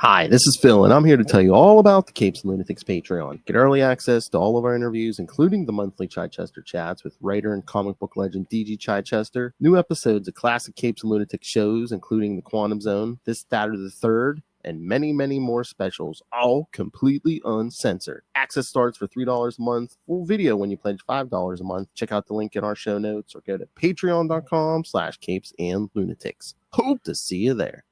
Hi, this is Phil, and I'm here to tell you all about the Capes and Lunatics Patreon. Get early access to all of our interviews, including the monthly Chichester chats with writer and comic book legend DG Chichester, new episodes of classic Capes and Lunatics shows, including The Quantum Zone, This, That, or the Third, and many, many more specials, all completely uncensored. Access starts for $3 a month, full video when you pledge $5 a month. Check out the link in our show notes or go to patreon.com/capesandlunatics. Hope to see you there.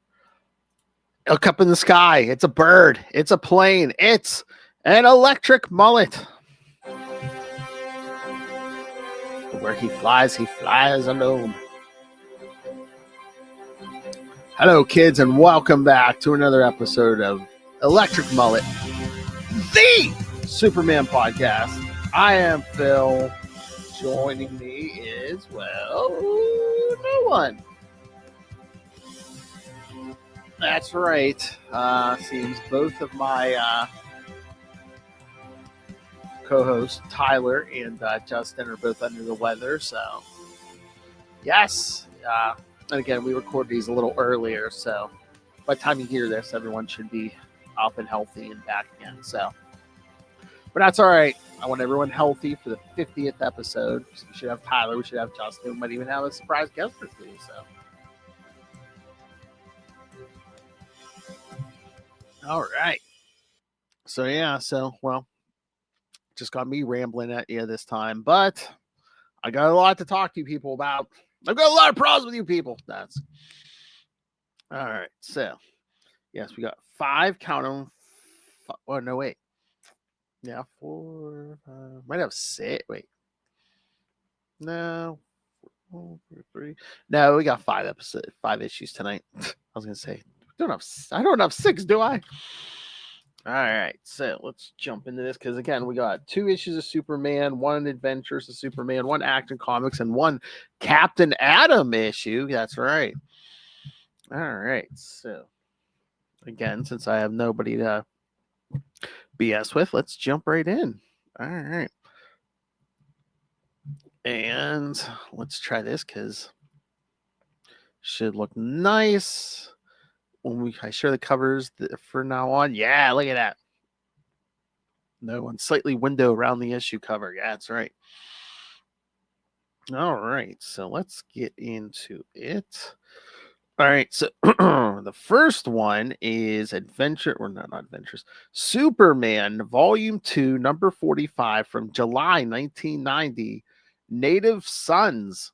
Look up in the sky. It's a bird. It's a plane. It's an electric mullet. Where he flies alone. Hello, kids, and welcome back to another episode of Electric Mullet, the Superman podcast. I am Phil. Joining me is, well, no one. That's right. Seems both of my co-hosts, Tyler and Justin, are both under the weather. So, yes. And again, we record these a little earlier. So, by the time you hear this, everyone should be up and healthy and back again. So, but that's all right. I want everyone healthy for the 50th episode. So we should have Tyler. We should have Justin. We might even have a surprise guest or two. So. All right. So, yeah. So, well, just got me rambling at you this time, but I got a lot to talk to you people about. I've got a lot of problems with you people. That's all right. So, yes, we got 5. Count them. Oh, no, wait. Yeah, 4. Might have 6. Wait. No. 4, 3. No, we got 5 episodes, 5 issues tonight. I was gonna say, I don't have 6, do I? All right, so let's jump into this because again, we got 2 issues of Superman, 1 Adventures of Superman, 1 Action Comics, and 1 Captain Atom issue. That's right. All right, so again, since I have nobody to BS with, let's jump right in. All right, and let's try this because should look nice when I share the covers for now on. Yeah, look at that. No unsightly window around the issue cover. Yeah, that's right. All right, so let's get into it. All right, so the first one is not Adventures, Superman Volume 2, number 45 from July 1990, Native Sons.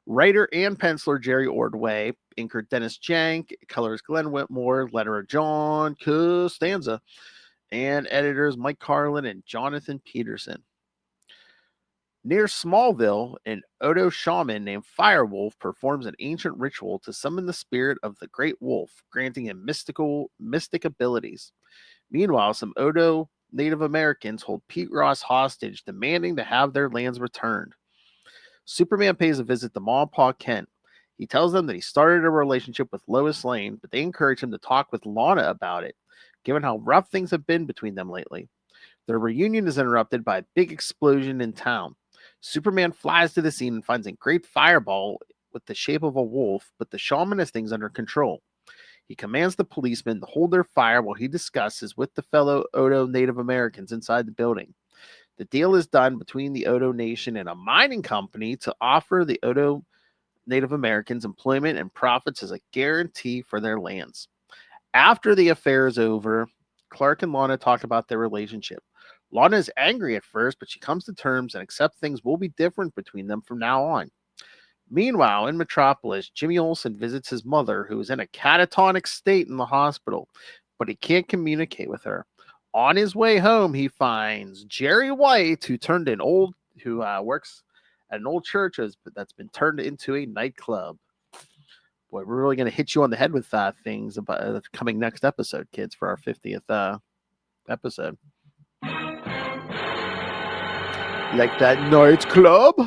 Writer and penciler Jerry Ordway, inker Dennis Jank, colors Glenn Whitmore, letterer John Costanza, and editors Mike Carlin and Jonathan Peterson. Near Smallville, an Odo shaman named Firewolf performs an ancient ritual to summon the spirit of the Great Wolf, granting him mystic abilities. Meanwhile, some Odo Native Americans hold Pete Ross hostage, demanding to have their lands returned. Superman pays a visit to Ma and Pa Kent. He tells them that he started a relationship with Lois Lane, but they encourage him to talk with Lana about it, given how rough things have been between them lately. Their reunion is interrupted by a big explosion in town. Superman flies to the scene and finds a great fireball with the shape of a wolf, but the shaman has things under control. He commands the policemen to hold their fire while he discusses with the fellow Odo Native Americans inside the building. The deal is done between the Odo Nation and a mining company to offer the Odo Native Americans employment and profits as a guarantee for their lands. After the affair is over, Clark and Lana talk about their relationship. Lana is angry at first, but she comes to terms and accepts things will be different between them from now on. Meanwhile, in Metropolis, Jimmy Olsen visits his mother, who is in a catatonic state in the hospital, but he can't communicate with her. On his way home, he finds Jerry White, who works at an old church that's been turned into a nightclub. Boy, we're really going to hit you on the head with things about coming next episode, kids, for our 50th episode. Like that nightclub?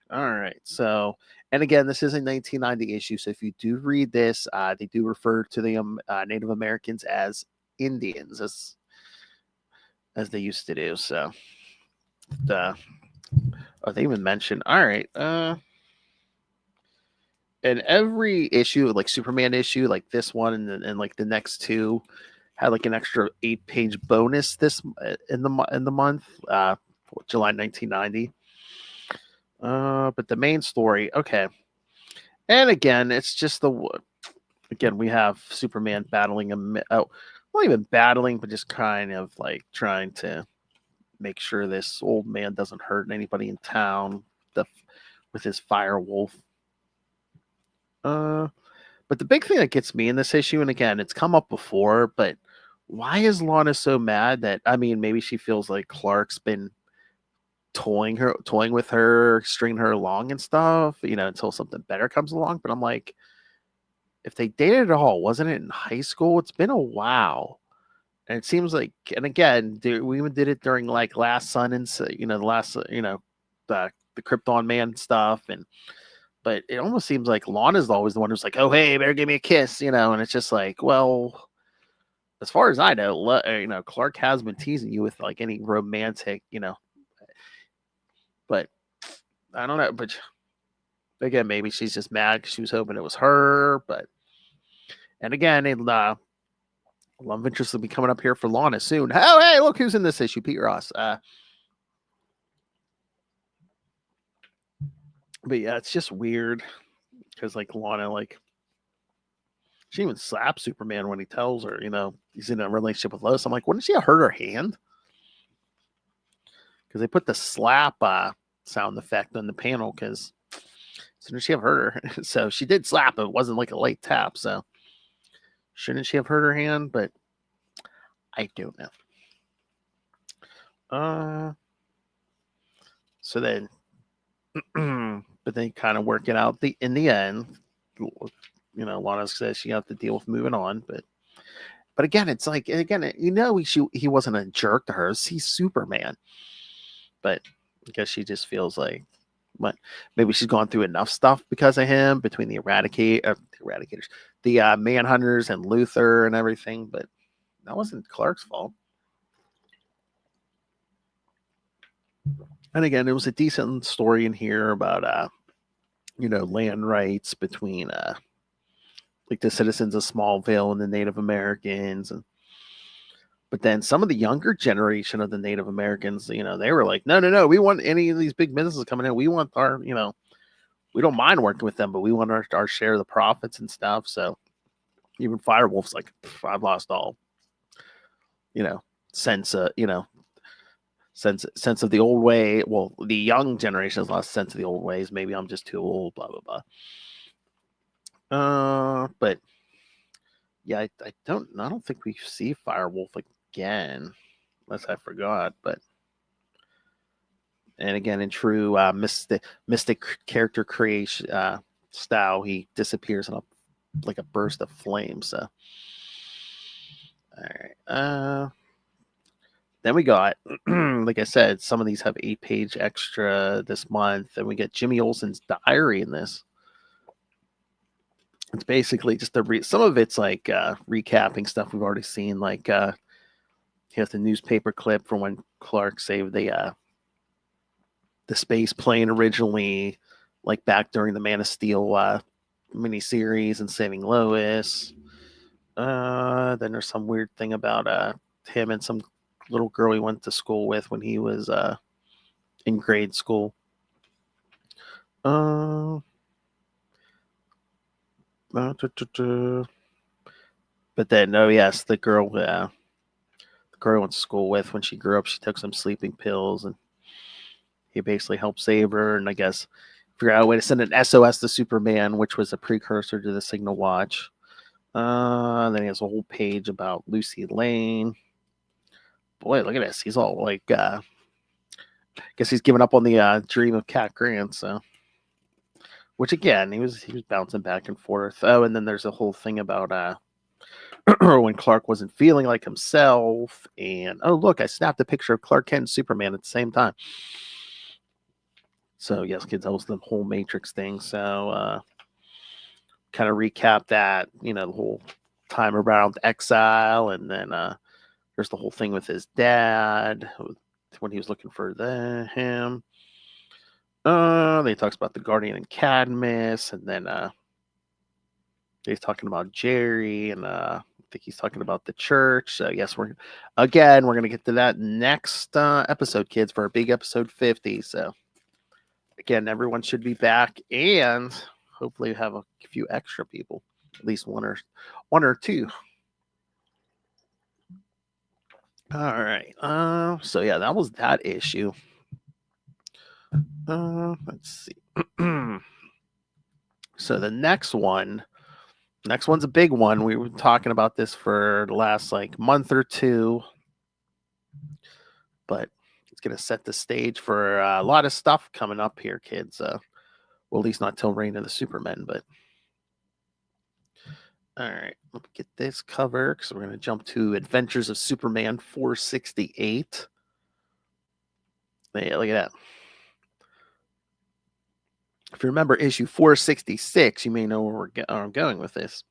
All right. So, and again, this is a 1990 issue. So if you do read this, they do refer to the Native Americans as Indians, as they used to do. So, they even mentioned. All right. and every issue, like Superman issue, like this one and like the next two, had like an extra 8-page bonus this in the month, July 1990. But the main story, okay, and again, it's just again we have Superman battling not even battling, but just kind of like trying to make sure this old man doesn't hurt anybody in town with his Firewolf. But the big thing that gets me in this issue, and again, it's come up before, but why is Lana so mad that, I mean, maybe she feels like Clark's been toying with her, stringing her along and stuff, until something better comes along. But I'm like, if they dated at all, wasn't it in high school? It's been a while. And it seems like, and again, we even did it during like Last Sun and, the last, the Krypton Man stuff. But it almost seems like Lana's always the one who's like, "Oh, hey, better give me a kiss," and it's just like, well, as far as I know, Clark has been teasing you with like any romantic, but I don't know. But again, maybe she's just mad because she was hoping it was her. And again, love interest will be coming up here for Lana soon. Oh, hey, look who's in this issue, Pete Ross. But yeah, it's just weird because like Lana, like she even slaps Superman when he tells her, he's in a relationship with Lois. I'm like, wouldn't she have hurt her hand? Because they put the slap sound effect on the panel because as soon as she have hurt her, so she did slap. It wasn't like a light tap, so shouldn't she have hurt her hand? But I don't know. So then, but they kind of work it out. In the end, Lana says she has to deal with moving on, but again, it's like he wasn't a jerk to her. He's Superman, but I guess she just feels like, what, maybe she's gone through enough stuff because of him, between the eradicators, the Manhunters, and Luthor and everything. But that wasn't Clark's fault. And again, it was a decent story in here about land rights between like the citizens of Smallville and the Native Americans. But then some of the younger generation of the Native Americans, they were like, no, we want any of these big businesses coming in. We want our, we don't mind working with them, but we want our share of the profits and stuff. So even Firewolf's like, I've lost all, sense, sense of the old way. Well, the young generation has lost sense of the old ways. Maybe I'm just too old, blah, blah, blah. But yeah, I don't think we see Firewolf again, unless I forgot. But and again, in true mystic character creation style, he disappears in a burst of flame. So, all right. Then we got, like I said, some of these have 8-page extra this month, and we get Jimmy Olsen's diary in this. It's basically just some of it's like recapping stuff we've already seen. Like he has the newspaper clip from when Clark saved the space plane originally, like back during the Man of Steel miniseries and saving Lois. Then there's some weird thing about him and some little girl he went to school with when he was in grade school. But then, oh yes, the girl I went to school with, when she grew up, she took some sleeping pills, and he basically helped save her. And I guess figure out a way to send an SOS to Superman, which was a precursor to the Signal Watch. Then he has a whole page about Lucy Lane. Boy, look at this. He's all like, I guess he's given up on the dream of Cat Grant. So, which again, he was bouncing back and forth. Oh, and then there's a whole thing about when Clark wasn't feeling like himself. And oh, look, I snapped a picture of Clark Kent and Superman at the same time. So yes, kids, that was the whole Matrix thing. So kind of recap that, the whole time around exile, and then there's the whole thing with his dad when he was looking for him. Then he talks about the Guardian and Cadmus, and then He's talking about Jerry, and I think he's talking about the church. So yes, we're gonna get to that next episode, kids, for our big episode 50. So again, everyone should be back, and hopefully have a few extra people, at least one or two. All right. So yeah, that was that issue. Let's see. So the next one's a big one. We were talking about this for the last like month or two, but it's gonna set the stage for a lot of stuff coming up here, kids. Well, at least not till Reign of the Supermen, but all right, let me get this cover because we're gonna jump to Adventures of Superman 468. Yeah, look at that. If you remember issue 466, you may know where I'm going with this.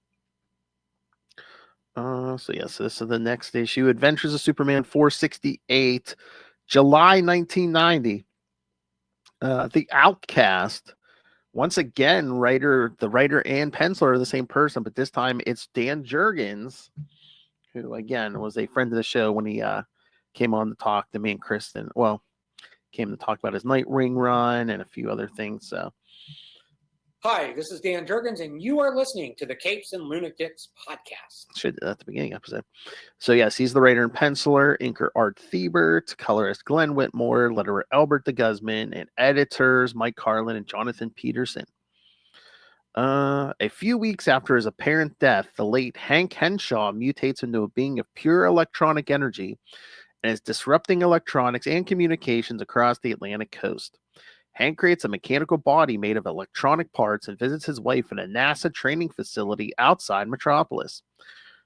So this is the next issue, Adventures of Superman 468, July 1990. The Outcast. Once again, the writer and penciler are the same person, but this time it's Dan Jurgens, who again was a friend of the show when he came on to talk to me and Kristen. Well, came to talk about his Nightwing run and a few other things. So, hi, this is Dan Jurgens, and you are listening to the Capes and Lunatics podcast. Should at the beginning episode. So yes, he's the writer and penciler, inker Art Thibert, colorist Glenn Whitmore, letterer Albert de Guzman, and editors Mike Carlin and Jonathan Peterson. A few weeks after his apparent death, the late Hank Henshaw mutates into a being of pure electronic energy and is disrupting electronics and communications across the Atlantic coast. Hank creates a mechanical body made of electronic parts and visits his wife in a NASA training facility outside Metropolis.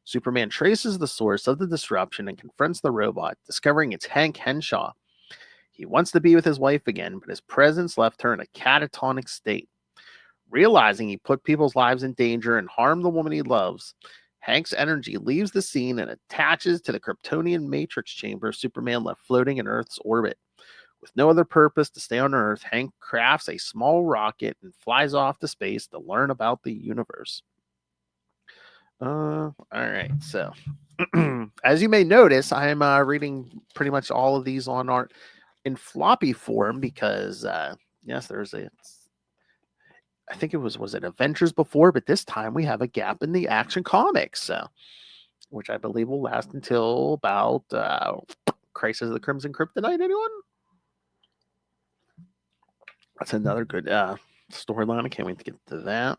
Superman traces the source of the disruption and confronts the robot, discovering it's Hank Henshaw. He wants to be with his wife again, but his presence left her in a catatonic state. Realizing he put people's lives in danger and harmed the woman he loves, Hank's energy leaves the scene and attaches to the Kryptonian matrix chamber Superman left floating in Earth's orbit. With no other purpose to stay on Earth, Hank crafts a small rocket and flies off to space to learn about the universe. All right, so as you may notice, I'm reading pretty much all of these on art in floppy form because yes, there's I think it was it Adventures before, but this time we have a gap in the Action Comics, so which I believe will last until about Crisis of the Crimson Kryptonite. Anyone? That's another good storyline. I can't wait to get to that.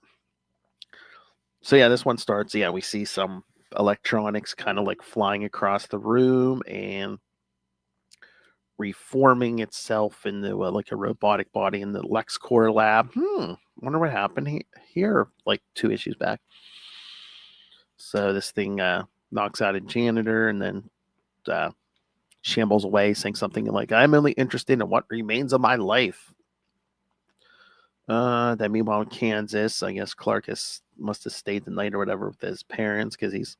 So yeah, this one starts. Yeah, we see some electronics kind of like flying across the room and reforming itself into like a robotic body in the LexCorp lab. Wonder what happened here like 2 issues back. So this thing knocks out a janitor and then shambles away, saying something like, "I'm only interested in what remains of my life." Then meanwhile in Kansas, I guess Clark must have stayed the night or whatever with his parents because he's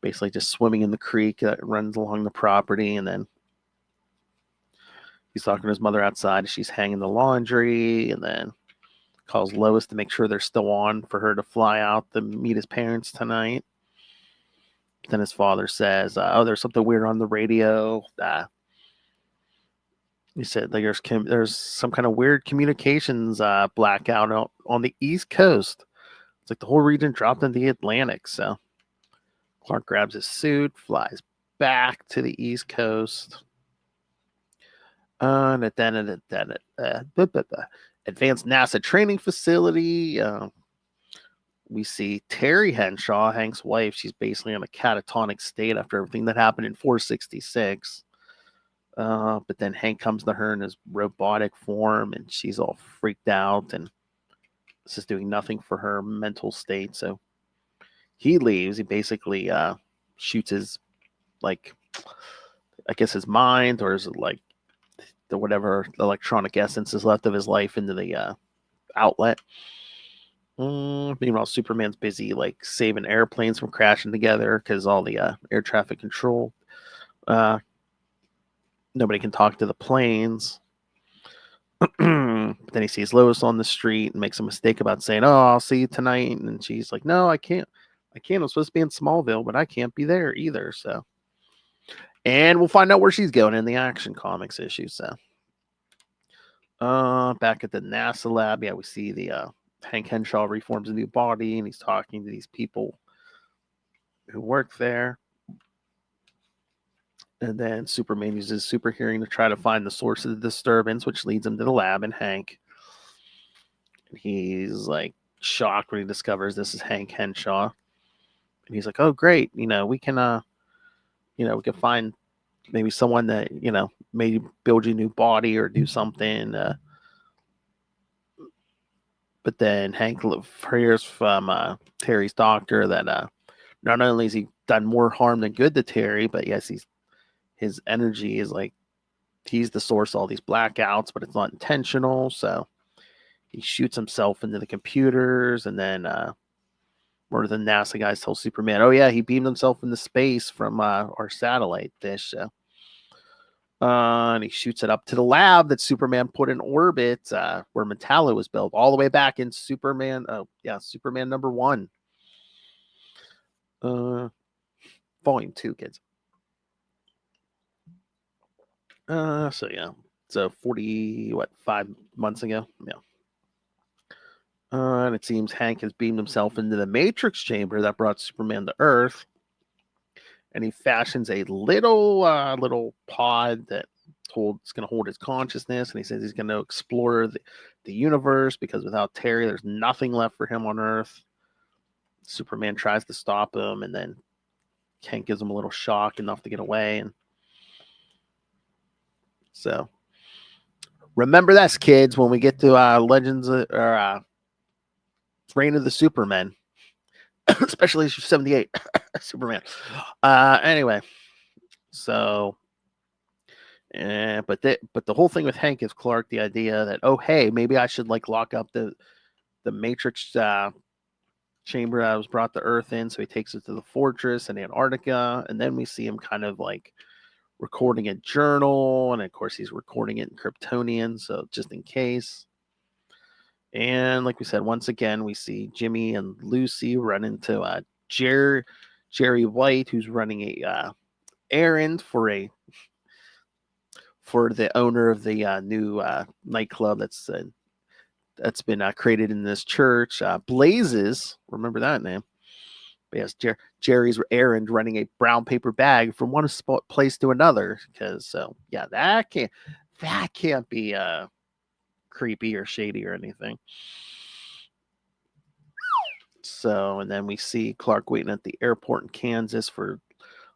basically just swimming in the creek that runs along the property, and then he's talking to his mother outside. She's hanging the laundry, and then calls Lois to make sure they're still on for her to fly out to meet his parents tonight. Then his father says, "Oh, there's something weird on the radio." He said like there's some kind of weird communications blackout on the East Coast. It's like the whole region dropped into the Atlantic. So Clark grabs his suit, flies back to the East Coast. And then advanced NASA training facility. We see Terry Henshaw, Hank's wife. She's basically in a catatonic state after everything that happened in 466. But then Hank comes to her in his robotic form, and she's all freaked out, and this is doing nothing for her mental state. So he leaves. He basically shoots his, like, I guess his mind, or is it like the whatever electronic essence is left of his life into the outlet. Meanwhile, Superman's busy like saving airplanes from crashing together because all the air traffic control. Nobody can talk to the planes. But then he sees Lois on the street and makes a mistake about saying, "Oh, I'll see you tonight," and she's like, "No, I can't. I can't. I'm supposed to be in Smallville, but I can't be there either." So, and we'll find out where she's going in the Action Comics issue. So, back at the NASA lab, yeah, we see the Hank Henshaw reforms a new body, and he's talking to these people who work there. And then Superman uses super hearing to try to find the source of the disturbance, which leads him to the lab and Hank. And he's like shocked when he discovers this is Hank Henshaw. And he's like, "Oh, great! We can we can find maybe someone that maybe build you a new body or do something." But then Hank hears from Terry's doctor that not only has he done more harm than good to Terry, but yes, his energy is like he's the source of all these blackouts, but it's not intentional. So he shoots himself into the computers, and then one of the NASA guys tells Superman, "Oh yeah, he beamed himself into space from our satellite dish." So, and he shoots it up to the lab that Superman put in orbit, where Metallo was built, all the way back in Superman. Oh yeah, Superman #1, volume 2, kids. So yeah, so 5 months ago, yeah. And it seems Hank has beamed himself into the Matrix chamber that brought Superman to Earth, and he fashions a little pod that it's going to hold his consciousness, and he says he's going to explore the universe because without Terry, there's nothing left for him on Earth. Superman tries to stop him, and then Hank gives him a little shock enough to get away, and so remember this, kids, when we get to Legends or Reign of the Supermen, especially issue 78, Superman. Anyway, so, but the whole thing with Hank is Clark, the idea that, oh hey, maybe I should like lock up the Matrix chamber that was brought to Earth in. So he takes it to the fortress in Antarctica, and then we see him kind of like recording a journal, and of course he's recording it in Kryptonian, so just in case. And like we said, once again, we see Jimmy and Lucy run into Jerry White, who's running a errand for the owner of the new nightclub that's been created in this church. Blazes, remember that name? But yes, Jerry's errand, running a brown paper bag from one place to another. Because that can't be creepy or shady or anything. So, and then we see Clark waiting at the airport in Kansas for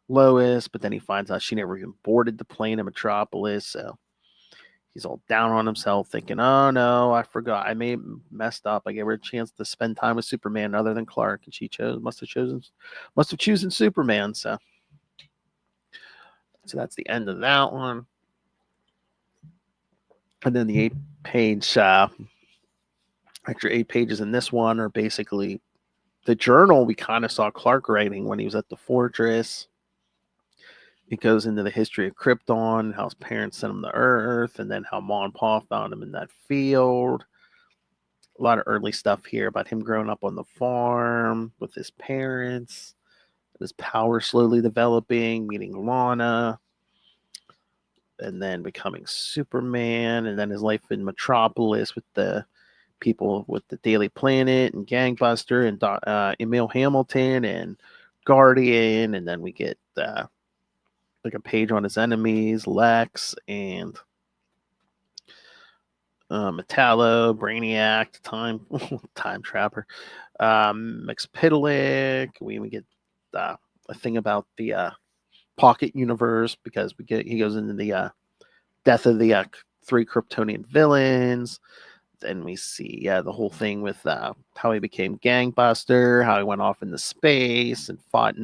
Lois, but then he finds out she never even boarded the plane in Metropolis. So he's all down on himself, thinking, "Oh no, I forgot. I messed up. I gave her a chance to spend time with Superman other than Clark, and she must have chosen Superman." So that's the end of that one. And then the 8-page, extra 8 pages in this one are basically the journal we kind of saw Clark writing when he was at the fortress. It goes into the history of Krypton, how his parents sent him to Earth, and then how Ma and Pa found him in that field. A lot of early stuff here about him growing up on the farm with his parents, his power slowly developing, meeting Lana, and then becoming Superman, and then his life in Metropolis with the people with the Daily Planet and Gangbuster and Emil Hamilton and Guardian, and then we get like a page on his enemies, Lex and Metallo, Brainiac, Time Trapper, Mxyzptlk. We get a thing about the Pocket Universe because he goes into the death of the 3 Kryptonian villains. Then we see the whole thing with how he became Gangbuster, how he went off into space and fought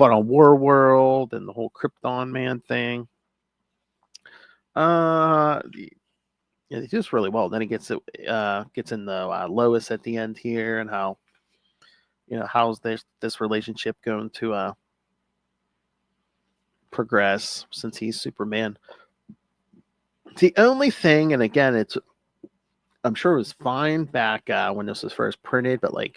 on War World, and the whole Krypton Man thing. He does really well. Then he gets in the Lois at the end here, and how how's this relationship going to progress since he's Superman. The only thing, and again, it's I'm sure it was fine back when this was first printed, but like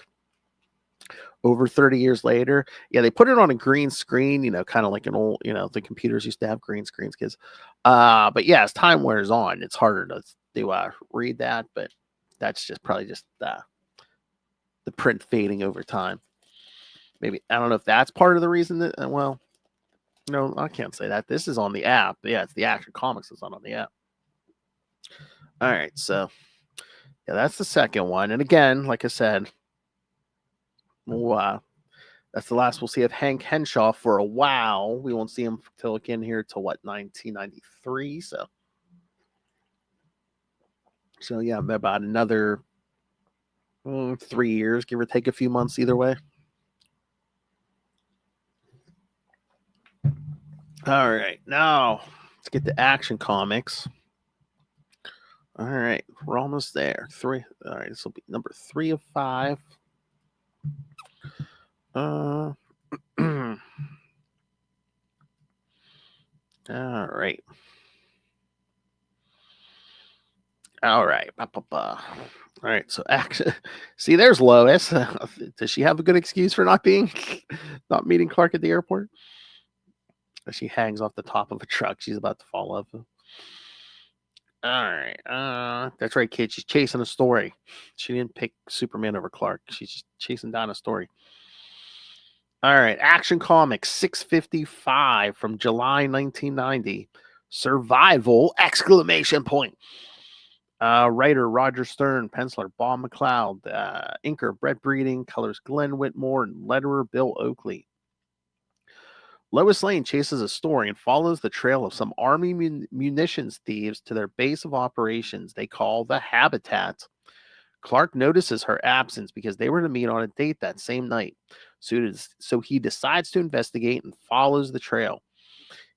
over 30 years later, yeah, they put it on a green screen, kind of like an old, the computers used to have green screens, kids. But yeah, as time wears on, it's harder to read that, but that's just probably just the print fading over time. Maybe, I don't know if that's part of the reason that, well, no, I can't say that. This is on the app. Yeah, it's the Action Comics that's not on the app. All right, so yeah, that's the second one. And again, like I said, that's the last we'll see of Hank Henshaw for a while. We won't see him till again here till what, 1993. So yeah, about another 3 years, give or take a few months either way. All right, now let's get to Action Comics. All right, we're almost there. All right, this will be number 3 of 5. All right. All right. All right. So action. See, there's Lois. Does she have a good excuse for not not meeting Clark at the airport? She hangs off the top of a truck. She's about to fall off. All right. That's right, kid. She's chasing a story. She didn't pick Superman over Clark. She's just chasing down a story. All right. Action Comics 655 from July 1990. Survival! Exclamation point. Writer Roger Stern, penciler Bob McLeod, inker Brett Breeding, colors Glenn Whitmore, and letterer Bill Oakley. Lois Lane chases a story and follows the trail of some army munitions thieves to their base of operations they call the Habitat. Clark notices her absence because they were to meet on a date that same night. So he decides to investigate and follows the trail.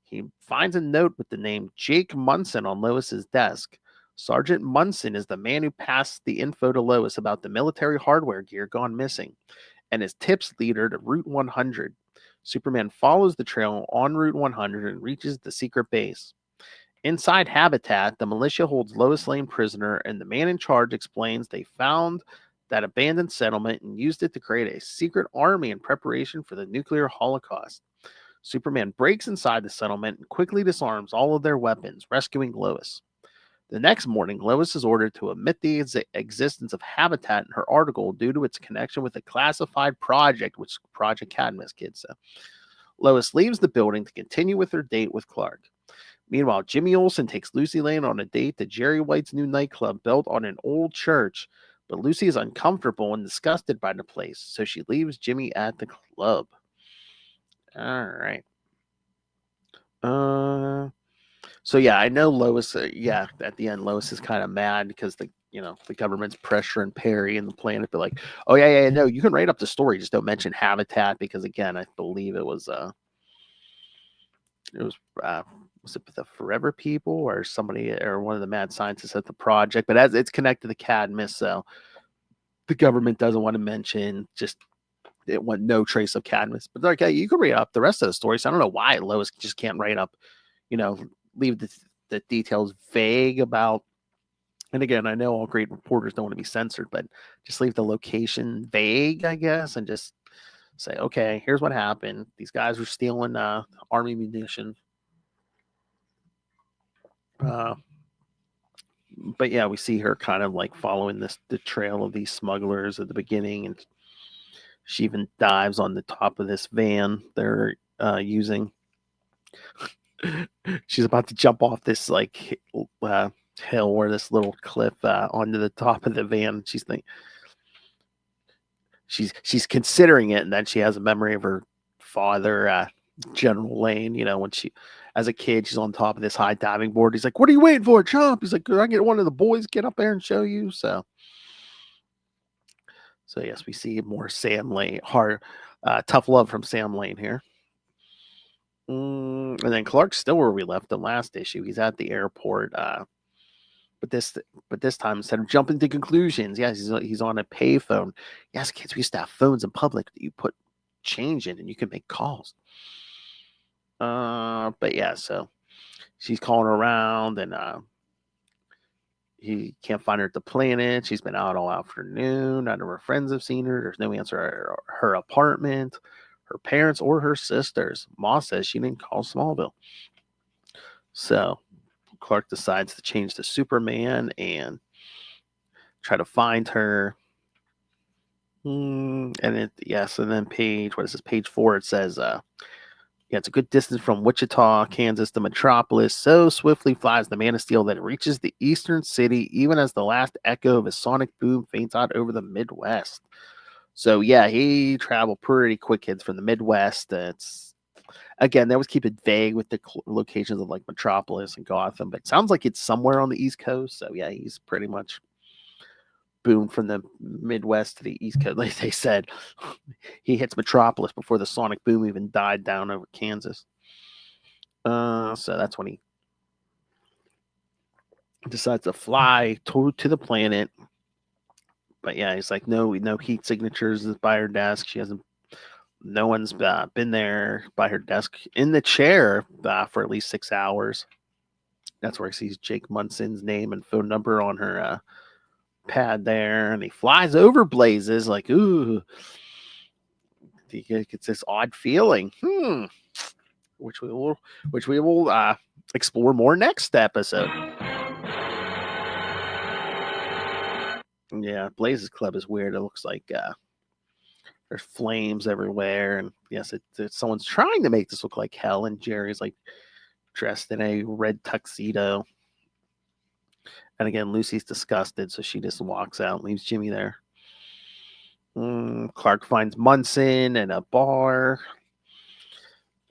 He finds a note with the name Jake Munson on Lois's desk. Sergeant Munson is the man who passed the info to Lois about the military hardware gear gone missing and is tips leader to Route 100. Superman follows the trail on Route 100 and reaches the secret base. Inside Habitat, the militia holds Lois Lane prisoner, and the man in charge explains they found that abandoned settlement and used it to create a secret army in preparation for the nuclear holocaust. Superman breaks inside the settlement and quickly disarms all of their weapons, rescuing Lois. The next morning, Lois is ordered to omit the existence of Habitat in her article due to its connection with a classified project, which is Project Cadmus, kids. So Lois leaves the building to continue with her date with Clark. Meanwhile, Jimmy Olsen takes Lucy Lane on a date to Jerry White's new nightclub built on an old church, but Lucy is uncomfortable and disgusted by the place, so she leaves Jimmy at the club. All right. So yeah, I know Lois. At the end, Lois is kind of mad because the government's pressuring Perry and the planet. But like, oh yeah, no, you can write up the story, just don't mention Habitat because again, I believe it was was it the Forever People or somebody or one of the mad scientists at the project. But as it's connected to Cadmus, so the government doesn't want to mention just. It want no trace of Cadmus, but okay, you can read up the rest of the story. So I don't know why Lois just can't write up, leave the details vague about. And again, I know all great reporters don't want to be censored, but just leave the location vague, I guess, and just say, okay, here's what happened. These guys were stealing army munitions. But yeah, we see her kind of like following the trail of these smugglers at the beginning, and she even dives on the top of this van they're using. She's about to jump off this like hill or this little cliff onto the top of the van. She's considering it, and then she has a memory of her father, General Lane. When she, as a kid, she's on top of this high diving board. He's like, "What are you waiting for, Chomp?" He's like, "Could I get one of the boys get up there and show you?" So yes, we see more Sam Lane, tough love from Sam Lane here. And then Clark's still where we left the last issue. He's at the airport. But this time, instead of jumping to conclusions, yes, he's on a payphone. Yes, kids, we used to have phones in public that you put change in and you can make calls. But yeah, so she's calling around and he can't find her at the planet. She's been out all afternoon. None of her friends have seen her. There's no answer at her apartment, her parents, or her sisters. Moss says she didn't call Smallville. So Clark decides to change to Superman and try to find her. And then what is this? Page 4, it says, it's a good distance from Wichita, Kansas to Metropolis. So swiftly flies the Man of Steel that it reaches the eastern city, even as the last echo of a sonic boom faints out over the Midwest. So, yeah, he traveled pretty quick, kids, from the Midwest. Again, they always keep it vague with the locations of like Metropolis and Gotham, but it sounds like it's somewhere on the East Coast. So, yeah, he's pretty much boomed from the Midwest to the East Coast. Like they said, he hits Metropolis before the sonic boom even died down over Kansas. So that's when he decides to fly to the planet. But yeah, he's like, no heat signatures by her desk. No one's been there by her desk in the chair for at least 6 hours. That's where he sees Jake Munson's name and phone number on her pad there, and he flies over Blazes like, ooh. He gets this odd feeling, which we will explore more next episode. Yeah, Blazes Club is weird. It looks like there's flames everywhere, and yes, someone's trying to make this look like hell. And Jerry's like dressed in a red tuxedo, and again, Lucy's disgusted, so she just walks out and leaves Jimmy there. Clark finds Munson in a bar,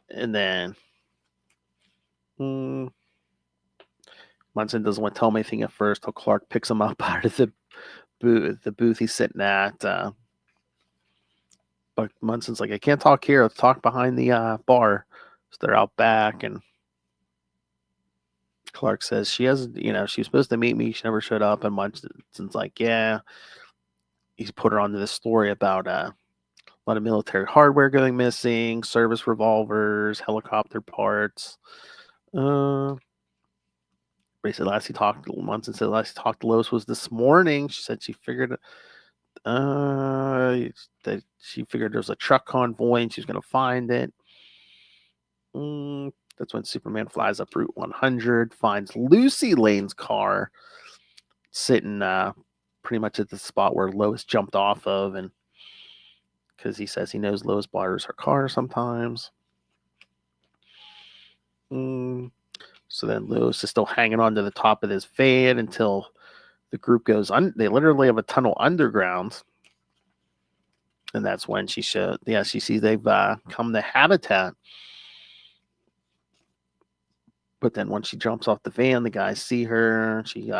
and then Munson doesn't want to tell him anything at first till Clark picks him up out of the booth he's sitting at. But Munson's like, I can't talk here. Let's talk behind the bar. So they're out back, and Clark says she was supposed to meet me. She never showed up. And Munson's like, yeah. He's put her onto this story about a lot of military hardware going missing, service revolvers, helicopter parts. But he said Munson said last he talked to Lois was this morning. She said she figured that she figured there was a truck convoy and she was going to find it. That's when Superman flies up Route 100, finds Lucy Lane's car sitting pretty much at the spot where Lois jumped off of, and because he says he knows Lois borrows her car sometimes. So then Lois is still hanging on to the top of this van until the group goes they literally have a tunnel underground. And that's when she sees they've come to Habitat. But then once she jumps off the van, the guys see her. She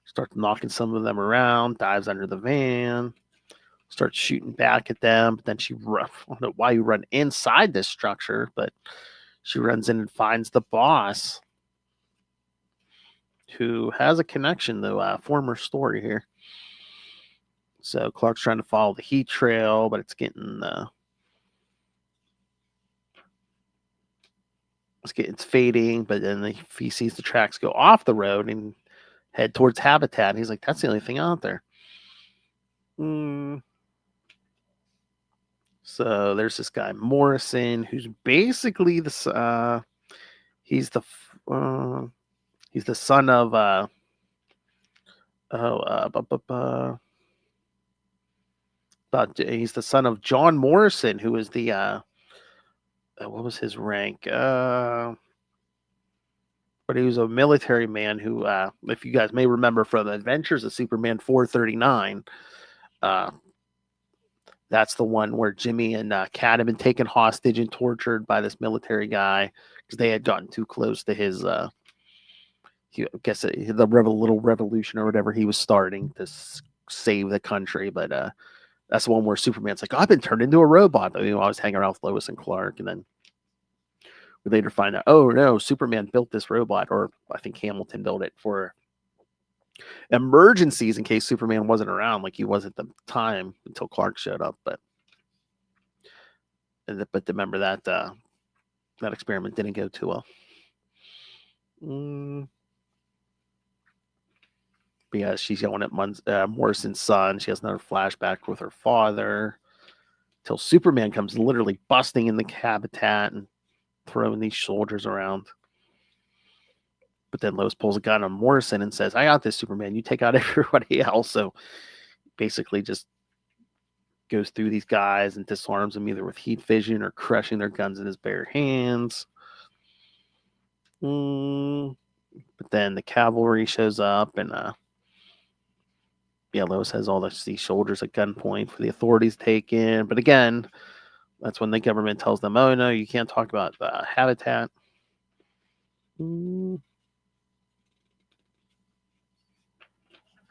starts knocking some of them around, dives under the van, starts shooting back at them. But then I don't know why you run inside this structure, but she runs in and finds the boss, who has a connection to a former story here. So Clark's trying to follow the heat trail, but it's fading. But then he sees the tracks go off the road and head towards Habitat. And he's like, that's the only thing out there. So there's this guy Morrison, who's basically he's the son of he's the son of John Morrison, who is the what was his rank? But he was a military man who, if you guys may remember from the Adventures of Superman 439, that's the one where Jimmy and Kat had been taken hostage and tortured by this military guy because they had gotten too close to his, the little revolution or whatever he was starting to save the country. But that's the one where Superman's like, I've been turned into a robot. But, I was hanging around with Lois and Clark, and then we later find out, oh no, Superman built this robot, or I think Hamilton built it for emergencies in case Superman wasn't around, like he was at the time until Clark showed up. But remember that that experiment didn't go too well. because she's yelling at Morrison's son. She has another flashback with her father. Till Superman comes literally busting in the habitat and throwing these soldiers around. But then Lois pulls a gun on Morrison and says, I got this, Superman. You take out everybody else. So basically just goes through these guys and disarms them either with heat vision or crushing their guns in his bare hands. But then the cavalry shows up and Lois has all these soldiers at gunpoint for the authorities taken. But again, that's when the government tells them, oh, no, you can't talk about habitat.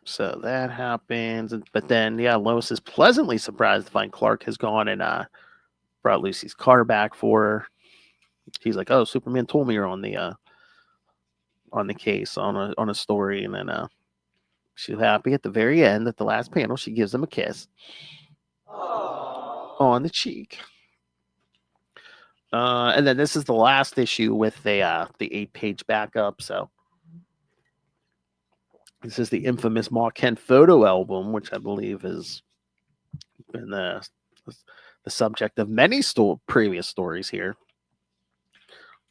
So that happens. But then, Lois is pleasantly surprised to find Clark has gone and brought Lucy's car back for her. He's like, oh, Superman told me you're on the case, on a story. And then she's happy at the very end. At the last panel, she gives him a kiss. Aww. On the cheek. And then this is the last issue with the 8-page backup. So this is the infamous Ma Kent photo album, which I believe has been the subject of many previous stories here.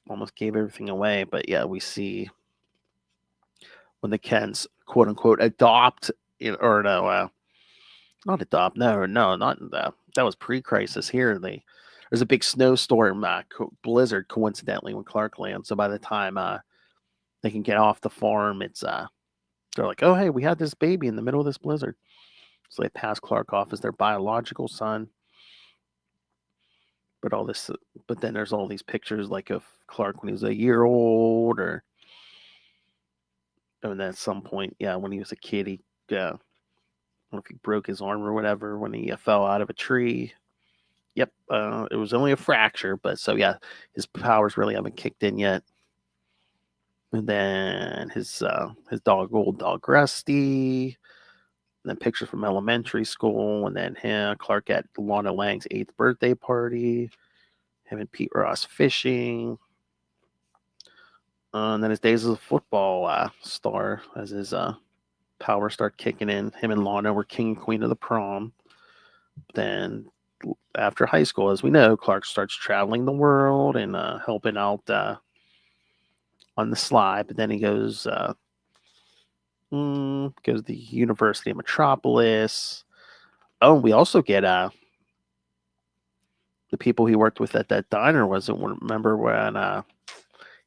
Almost gave everything away, but we see when the Kents, quote unquote, adopt, not adopt. No, not that was pre-crisis. Here, there's a big snowstorm, blizzard, coincidentally, when Clark lands. So by the time they can get off the farm, it's they're like, oh hey, we had this baby in the middle of this blizzard. So they pass Clark off as their biological son. But then there's all these pictures like of Clark when he was a year old, and then at some point, when he was a kid, he I don't know if he broke his arm or whatever when he fell out of a tree. Yep, it was only a fracture, but so his powers really haven't kicked in yet. And then his old dog Rusty, and then pictures from elementary school, and then Clark at Lana Lang's 8th birthday party, him and Pete Ross fishing, and then his days as a football star as his powers start kicking in. Him and Lana were king and queen of the prom. Then after high school, as we know, Clark starts traveling the world and helping out on the sly, but then he goes to the University of Metropolis. Oh, we also get the people he worked with at that diner. Remember when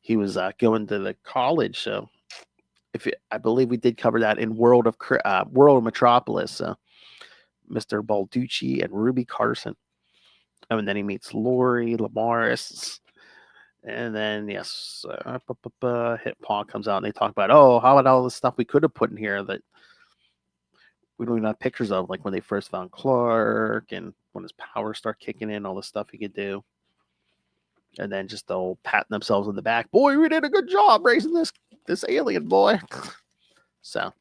he was going to the college? So I believe we did cover that in World of Metropolis. Mr. Balducci and Ruby Carson. Oh, and then he meets Lori Lamaris. And then, Hit Paw comes out and they talk about, how about all the stuff we could have put in here that we don't even have pictures of, like when they first found Clark and when his powers start kicking in, all the stuff he could do. And then just the whole patting themselves on the back. Boy, we did a good job raising this alien boy. So,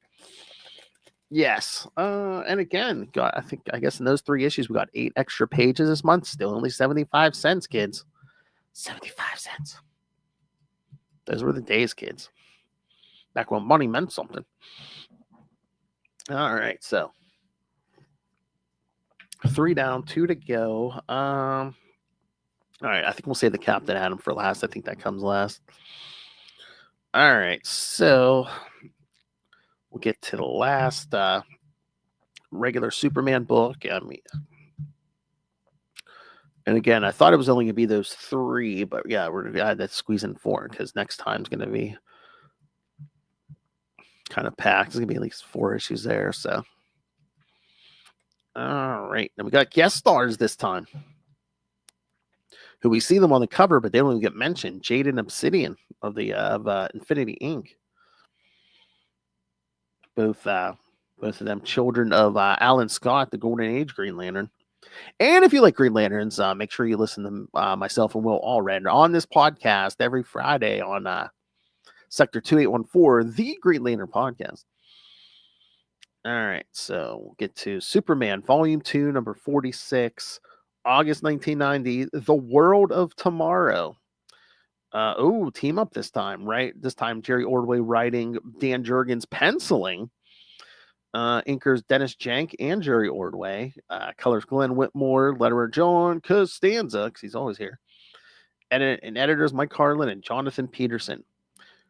yes. And again, I guess in those 3 issues, we got 8 extra pages this month. Still only 75 cents, kids. 75 cents. Those were the days, kids. Back when money meant something. All right, so 3 down, 2 to go. All right, I think we'll save the Captain Atom for last. I think that comes last. All right, so we'll get to the last regular Superman book. And again, I thought it was only going to be those 3, but we're going to add that squeeze in 4 because next time's going to be kind of packed. There's going to be at least 4 issues there. So, all right. Now we got guest stars this time, who we see them on the cover, but they don't even get mentioned. Jade and Obsidian of Infinity Inc. Both of them children of Alan Scott, the Golden Age Green Lantern. And if you like Green Lanterns, make sure you listen to myself and Will Allred on this podcast every Friday on Sector 2814, the Green Lantern podcast. All right, so we'll get to Superman, Volume 2, number 46, August 1990, The World of Tomorrow. Team up this time, right? This time, Jerry Ordway writing, Dan Jurgens penciling. Inkers Dennis Jank and Jerry Ordway. Colors Glenn Whitmore, letterer John Costanza, because he's always here. And editors Mike Harlan and Jonathan Peterson.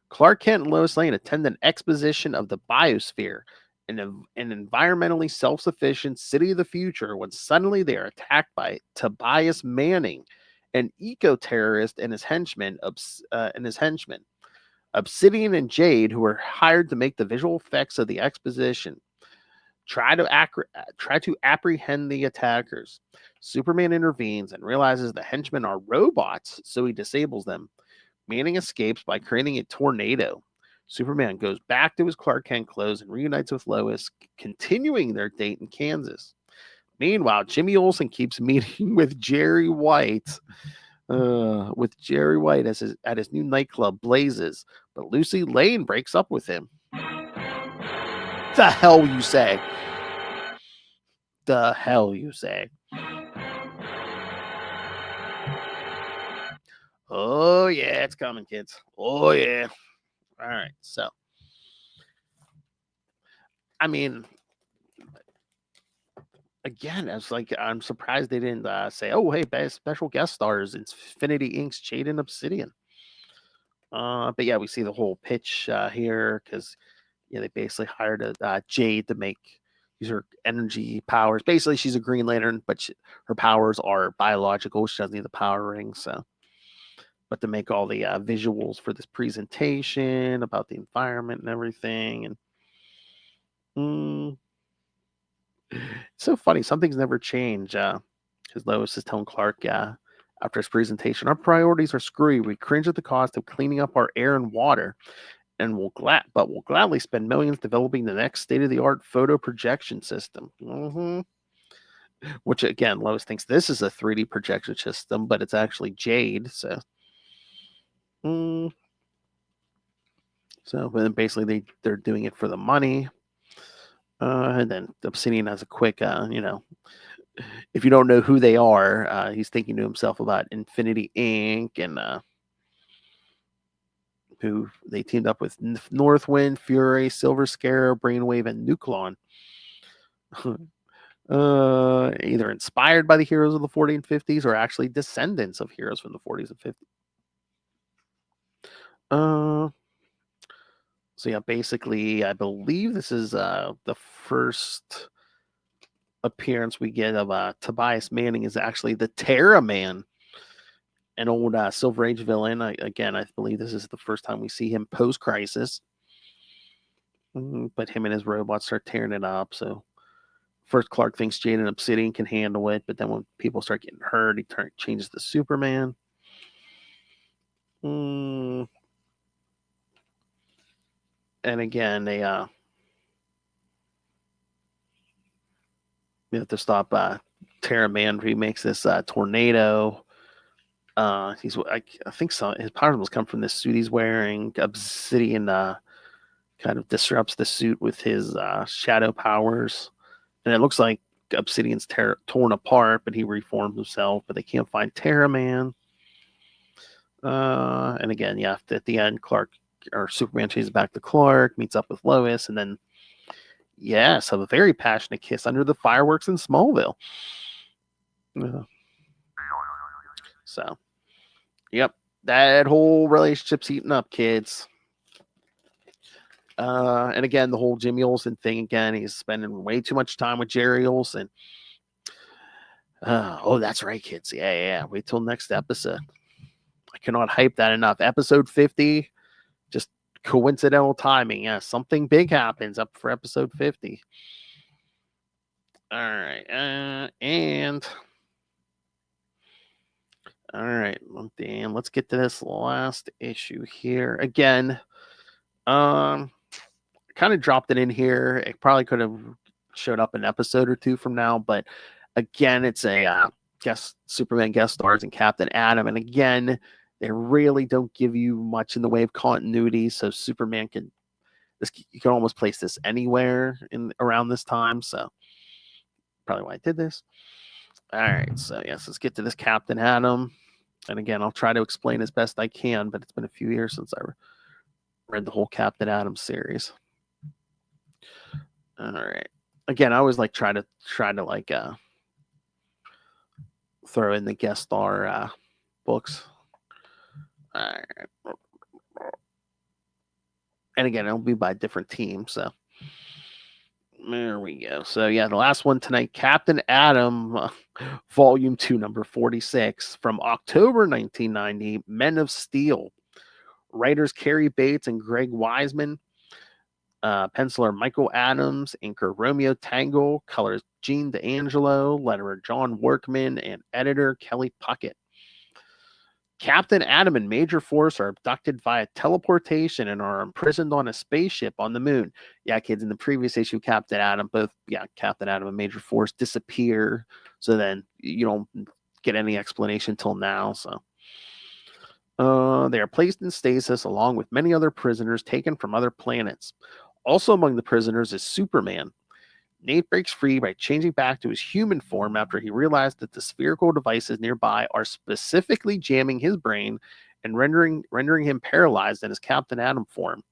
Clark Kent and Lois Lane attend an exposition of the biosphere, an environmentally self-sufficient city of the future, when suddenly they are attacked by Tobias Manning, an eco-terrorist and his henchmen. Obsidian and Jade, who were hired to make the visual effects of the exposition, try to apprehend the attackers. Superman intervenes and realizes the henchmen are robots, so he disables them. Manning escapes by creating a tornado. Superman goes back to his Clark Kent clothes and reunites with Lois, continuing their date in Kansas. Meanwhile, Jimmy Olsen keeps meeting with Jerry White. At his new nightclub Blazes, but Lucy Lane breaks up with him. The hell you say? The hell you say? Oh yeah, it's coming, kids. Oh yeah. All right, so I mean, again, it's like I'm surprised they didn't say, "Oh, hey, special guest stars, Infinity Inc.'s Jade and Obsidian." But yeah, we see the whole pitch here because they basically hired Jade to use her energy powers. Basically, she's a Green Lantern, but her powers are biological. She doesn't need the power ring, but to make all the visuals for this presentation about the environment and everything, and it's so funny. Some things never change. Because Lois is telling Clark, after his presentation, our priorities are screwy. We cringe at the cost of cleaning up our air and water, and we'll gladly spend millions developing the next state-of-the-art photo projection system. Which again, Lois thinks this is a 3D projection system, but it's actually Jade. So but then basically they're doing it for the money. And then Obsidian has a quick, if you don't know who they are, he's thinking to himself about Infinity Inc. and who they teamed up with Northwind, Fury, Silver Scarab, Brainwave, and Nucleon. Either inspired by the heroes of the 40s and 50s or actually descendants of heroes from the 40s and 50s. So yeah, basically, I believe this is the first appearance we get of Tobias Manning is actually the Terra-Man, an old Silver Age villain. I believe this is the first time we see him post-Crisis. But him and his robots start tearing it up. So first Clark thinks Jade and Obsidian can handle it, but then when people start getting hurt, he changes to Superman. And again, they have to stop Terra-Man. He makes this tornado. I think so. His powers must come from this suit he's wearing. Obsidian kind of disrupts the suit with his shadow powers, and it looks like Obsidian's torn apart, but he reforms himself. But they can't find Terra-Man. And again, at the end, Superman chases back to Clark, meets up with Lois, and then have a very passionate kiss under the fireworks in Smallville. So, yep, that whole relationship's heating up, kids. And again, the whole Jimmy Olsen thing, again, he's spending way too much time with Jerry Olsen. Oh, that's right, kids. Yeah. Wait till next episode. I cannot hype that enough. Episode 50, just coincidental timing. Yeah, something big happens up for episode 50. All right. All right, Dan, let's get to this last issue here. Again, kind of dropped it in here. It probably could have showed up an episode or two from now, but again, it's a Superman guest stars and Captain Atom. And again, they really don't give you much in the way of continuity. So Superman you can almost place this anywhere around this time. So probably why I did this. All right. So yes, let's get to this Captain Atom. And again, I'll try to explain as best I can, but it's been a few years since I read the whole Captain Atom series. All right. Again, I always like try to like throw in the guest star books. All right. And again, it'll be by different teams. So there we go. So yeah, the last one tonight, Captain Atom, Volume 2, number 46, from October 1990, Men of Steel. Writers Carrie Bates and Greg Wiseman. Penciler Michael Adams, inker Romeo Tangle, colors Gene D'Angelo, letterer John Workman, and editor Kelly Puckett. Captain Atom and Major Force are abducted via teleportation and are imprisoned on a spaceship on the moon. Yeah, kids, in the previous issue, Captain Atom and Major Force disappear. So then you don't get any explanation till now. So they are placed in stasis along with many other prisoners taken from other planets. Also among the prisoners is Superman. Nate breaks free by changing back to his human form after he realized that the spherical devices nearby are specifically jamming his brain and rendering him paralyzed in his Captain Atom form.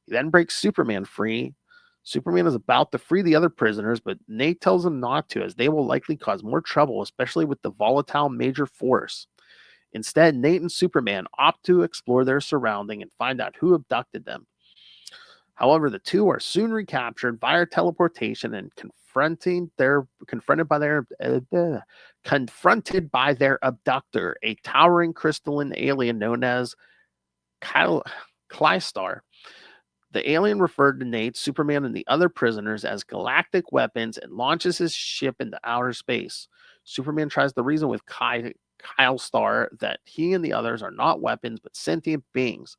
He then breaks Superman free. Superman is about to free the other prisoners, but Nate tells him not to, as they will likely cause more trouble, especially with the volatile Major Force. Instead, Nate and Superman opt to explore their surrounding and find out who abducted them. However, the two are soon recaptured via teleportation and confronted by their abductor, a towering crystalline alien known as Klystar. The alien referred to Nate, Superman, and the other prisoners as galactic weapons and launches his ship into outer space. Superman tries to reason with Kyle that he and the others are not weapons but sentient beings.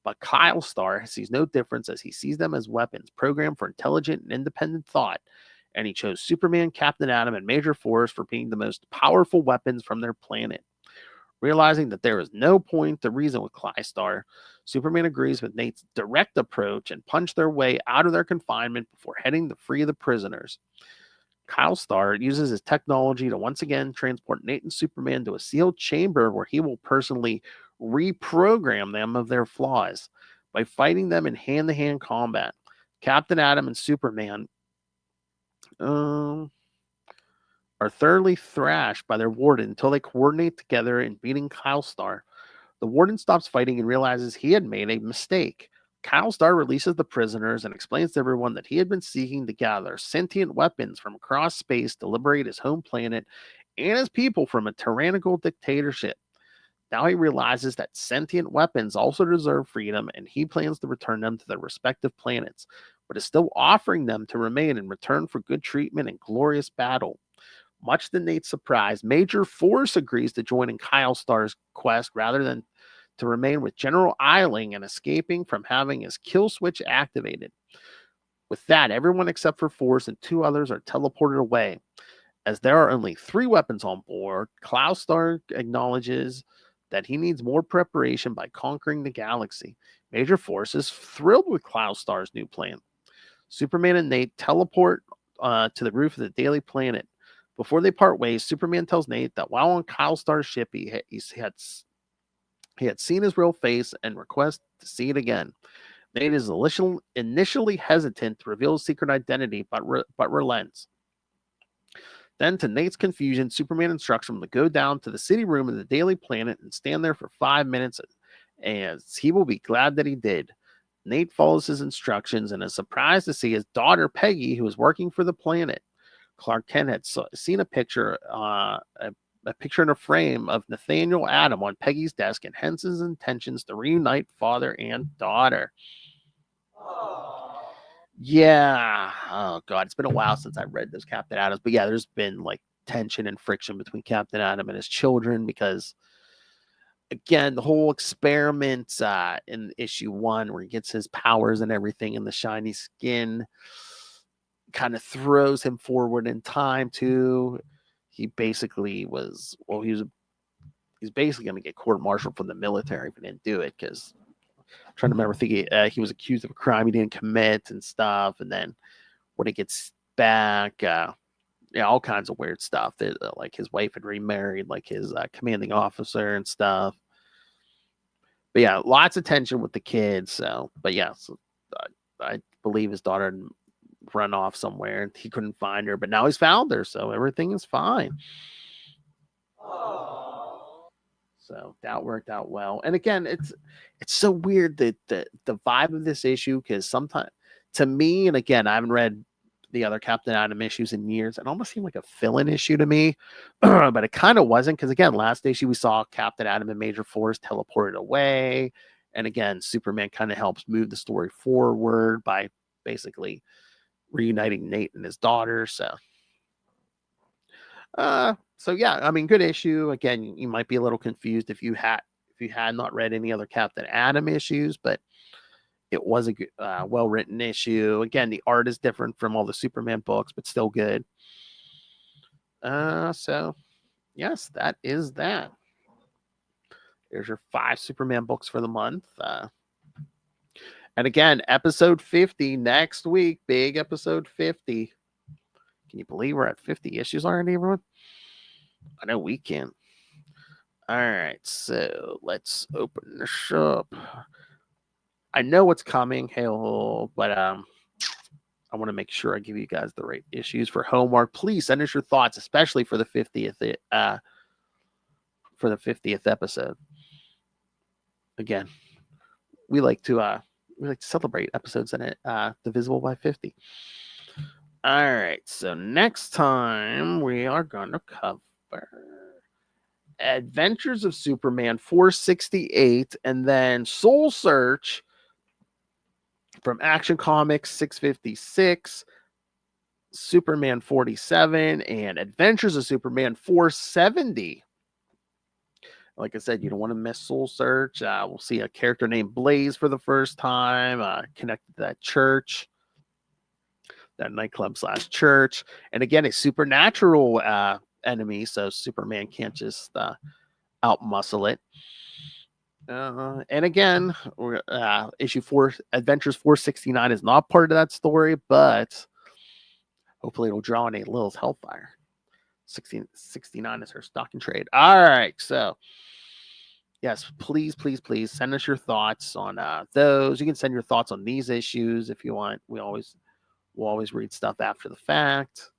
But Kyle Star sees no difference as he sees them as weapons programmed for intelligent and independent thought. And he chose Superman, Captain Atom, and Major Force for being the most powerful weapons from their planet. Realizing that there is no point to reason with Klystar, Superman agrees with Nate's direct approach and punch their way out of their confinement before heading to free the prisoners. Kyle Star uses his technology to once again transport Nate and Superman to a sealed chamber where he will personally reprogram them of their flaws by fighting them in hand-to-hand combat. Captain Atom and Superman are thoroughly thrashed by their warden until they coordinate together in beating Kyle Star. The warden stops fighting and realizes he had made a mistake. Kyle Star releases the prisoners and explains to everyone that he had been seeking to gather sentient weapons from across space to liberate his home planet and his people from a tyrannical dictatorship. Now he realizes that sentient weapons also deserve freedom, and he plans to return them to their respective planets, but is still offering them to remain in return for good treatment and glorious battle. Much to Nate's surprise, Major Force agrees to join in Kyle Star's quest rather than to remain with General Eiling and escaping from having his kill switch activated. With that, everyone except for Force and two others are teleported away. As there are only 3 weapons on board, Cloudstar acknowledges that he needs more preparation by conquering the galaxy. Major Force is thrilled with Cloudstar's new plan. Superman and Nate teleport to the roof of the Daily Planet. Before they part ways, Superman tells Nate that while on Cloudstar's ship, he had seen his real face and requests to see it again. Nate is initially hesitant to reveal his secret identity, but relents. Then, to Nate's confusion, Superman instructs him to go down to the city room of the Daily Planet and stand there for 5 minutes, as he will be glad that he did. Nate follows his instructions and is surprised to see his daughter Peggy, who is working for the planet. Clark Kent had seen a picture in a frame of Nathaniel Adam on Peggy's desk, and hence his intentions to reunite father and daughter. Yeah. Oh God, it's been a while since I read those Captain Atoms, but yeah, there's been like tension and friction between Captain Atom and his children because, again, the whole experiment in issue 1 where he gets his powers and everything in the shiny skin kind of throws him forward in time too. He basically was he's basically going to get court-martialed from the military if he didn't do it, because I'm trying to remember, thinking he was accused of a crime he didn't commit and stuff, and then when he gets back, all kinds of weird stuff. That, like his wife had remarried, like his commanding officer and stuff. But yeah, lots of tension with the kids. So, but yeah, so, I believe his daughter run off somewhere and he couldn't find her, but now he's found her, so everything is fine. So that worked out well. And again, it's so weird that the vibe of this issue, because sometimes to me, and again, I haven't read the other Captain Atom issues in years, it almost seemed like a fill-in issue to me. But it kind of wasn't, because again, last issue we saw Captain Atom and Major Force teleported away. And again, Superman kind of helps move the story forward by basically reuniting Nate and his daughter. So yeah, I mean, good issue. Again, you might be a little confused if you had not read any other Captain Atom issues, but it was a good, well-written issue. Again, the art is different from all the Superman books, but still good. So yes, that is that. There's your 5 Superman books for the month. And again, episode 50 next week, big episode 50. Can you believe we're at 50 issues already, everyone? I know we can. All right, so let's open this up. I know what's coming, but I want to make sure I give you guys the right issues for homework. Please send us your thoughts, especially for the 50th episode. Again, we like to celebrate episodes in it divisible by 50. All right, so next time we are going to cover Adventures of Superman 468 and then Soul Search from Action Comics 656, Superman 47, and Adventures of Superman 470. Like I said, you don't want to miss Soul Search. We'll see a character named Blaze for the first time, connected to that church, that nightclub / church. And again, a supernatural enemy, so Superman can't just outmuscle it. And again, issue 4, Adventures 469 is not part of that story, but hopefully it'll draw in a Lilith Hellfire. 69 is her stock and trade. All right, so yes, please send us your thoughts on those. You can send your thoughts on these issues if you want. We'll always read stuff after the fact.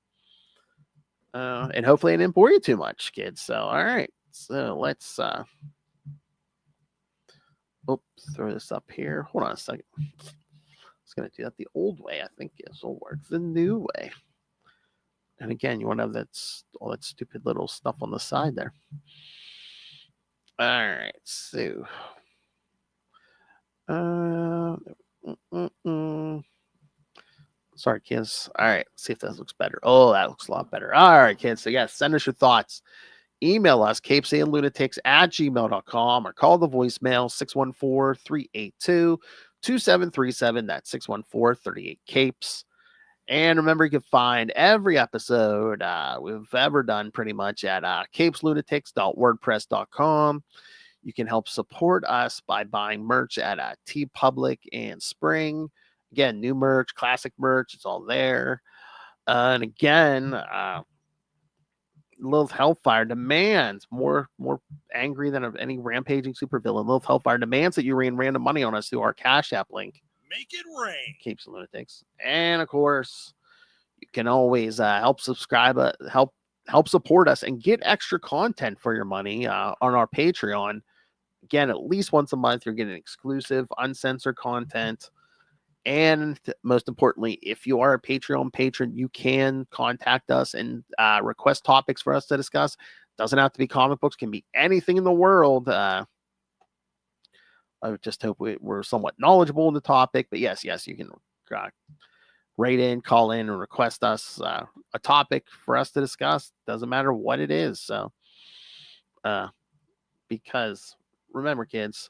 And hopefully I didn't bore you too much, kids. So all right, so let's throw this up here. Hold on a second. I was gonna do that the old way. I think this will work the new way. And again, you want to have all that stupid little stuff on the side there. All right, so sorry, kids. All right, let's see if that looks better. Oh, that looks a lot better. All right, kids. So yeah, send us your thoughts. Email us, CapesandLunatics@gmail.com, or call the voicemail 614-382-2737. That's 614-38-CAPES. And remember, you can find every episode we've ever done pretty much at CapesLunatics.wordpress.com. You can help support us by buying merch at TeePublic and Spring. Again, new merch, classic merch, it's all there. And again, Lilith Hellfire demands more angry than any rampaging supervillain. Lilith Hellfire demands that you rain random money on us through our Cash App link. Make it rain. Capes and Lunatics. And of course, you can always help subscribe, help support us, and get extra content for your money on our Patreon. Again, at least once a month, you're getting exclusive, uncensored content. And most importantly, if you are a Patreon patron, you can contact us and request topics for us to discuss. Doesn't have to be comic books, can be anything in the world. I would just hope we're somewhat knowledgeable in the topic. But yes, you can write in, call in, and request us a topic for us to discuss. Doesn't matter what it is. So, because remember, kids,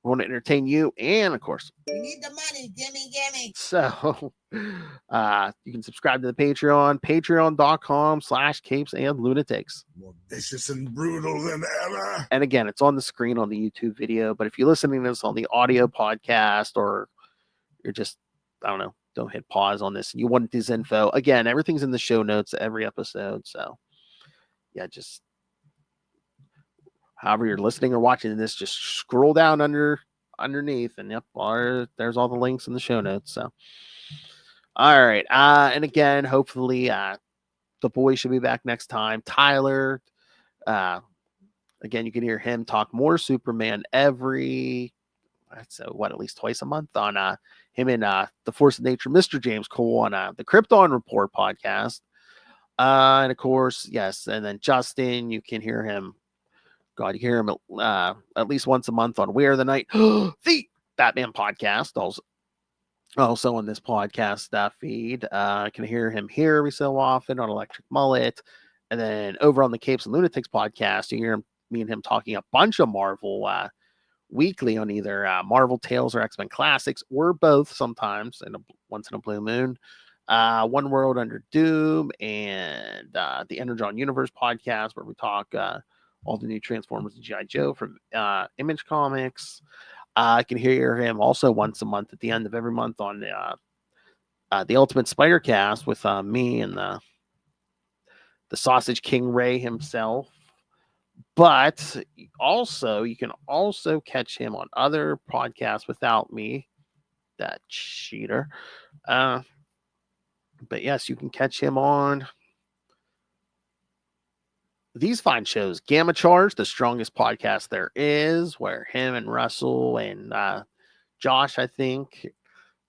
we want to entertain you, and of course, We need the money. Gimme. so you can subscribe to the Patreon, patreon.com/CapesandLunatics. More vicious and brutal than ever. And again, it's on the screen on the YouTube video. But if you're listening to this on the audio podcast, or you're just, I don't know, don't hit pause on this and you want this info, again, everything's in the show notes every episode. So yeah, just however you're listening or watching this, just scroll down underneath, and yep, there's all the links in the show notes. So All right. And again, hopefully the boys should be back next time. Tyler, again, you can hear him talk more Superman every, at least twice a month on him and the Force of Nature, Mr. James Cole on the Krypton Report podcast. And of course, yes. And then Justin, you can hear him. God, you hear him at least once a month on We Are the Night, the Batman podcast. Also on this podcast feed. I can hear him here every so often on Electric Mullet. And then over on the Capes and Lunatics podcast, you hear me and him talking a bunch of Marvel weekly on either Marvel Tales or X-Men Classics, or both sometimes, once in a blue moon. One World Under Doom and the Energon Universe podcast, where we talk all the new Transformers and G.I. Joe from Image Comics. I can hear him also once a month at the end of every month on the Ultimate Spider Cast with me and the Sausage King Ray himself. But also, you can also catch him on other podcasts without me, that cheater. But yes, you can catch him on these fine shows. Gamma Charge, the strongest podcast there is, where him and Russell and Josh, I think,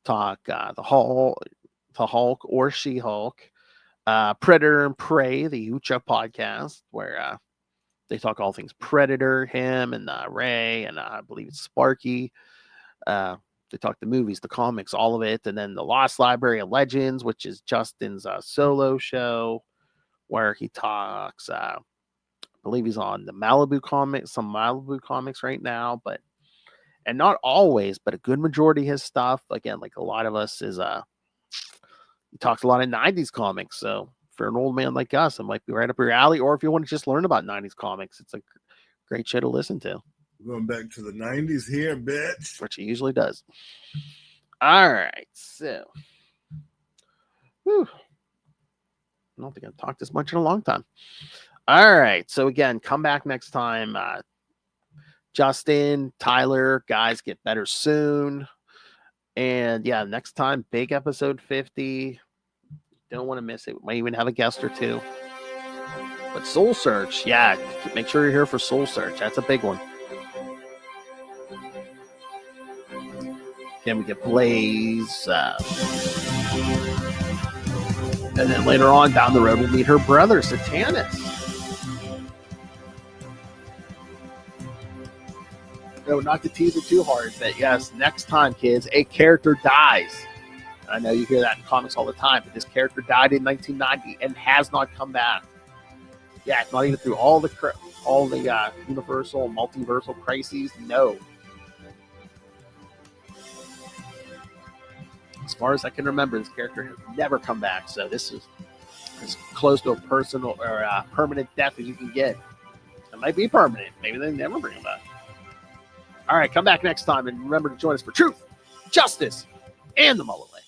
talk the Hulk or She-Hulk. Predator and Prey, the Ucha podcast, where they talk all things Predator, him and Ray, and I believe it's Sparky. They talk the movies, the comics, all of it. And then the Lost Library of Legends, which is Justin's solo show, where he talks, I believe he's on the Malibu comics, some Malibu comics right now, and not always, but a good majority of his stuff, again, like a lot of us, is he talks a lot of 90s comics. So for an old man like us, it might be right up your alley. Or if you want to just learn about 90s comics, it's a great show to listen to. Going back to the 90s here, bitch. Which he usually does. All right. So, I don't think I've talked this much in a long time. All right. So again, come back next time. Justin, Tyler, guys, get better soon. And yeah, next time, big episode 50. Don't want to miss it. We might even have a guest or two. But Soul Search, yeah, make sure you're here for Soul Search. That's a big one. Then we get Blaze. And then later on down the road, we'll meet her brother, Satanus. No, not to tease it too hard, but yes, next time, kids, a character dies. I know you hear that in comics all the time, but this character died in 1990 and has not come back. Yeah, not even through all the universal, multiversal crises. No. As far as I can remember, this character has never come back. So this is as close to a personal or permanent death as you can get. It might be permanent. Maybe they never bring him back. All right, come back next time and remember to join us for truth, justice, and the mullet.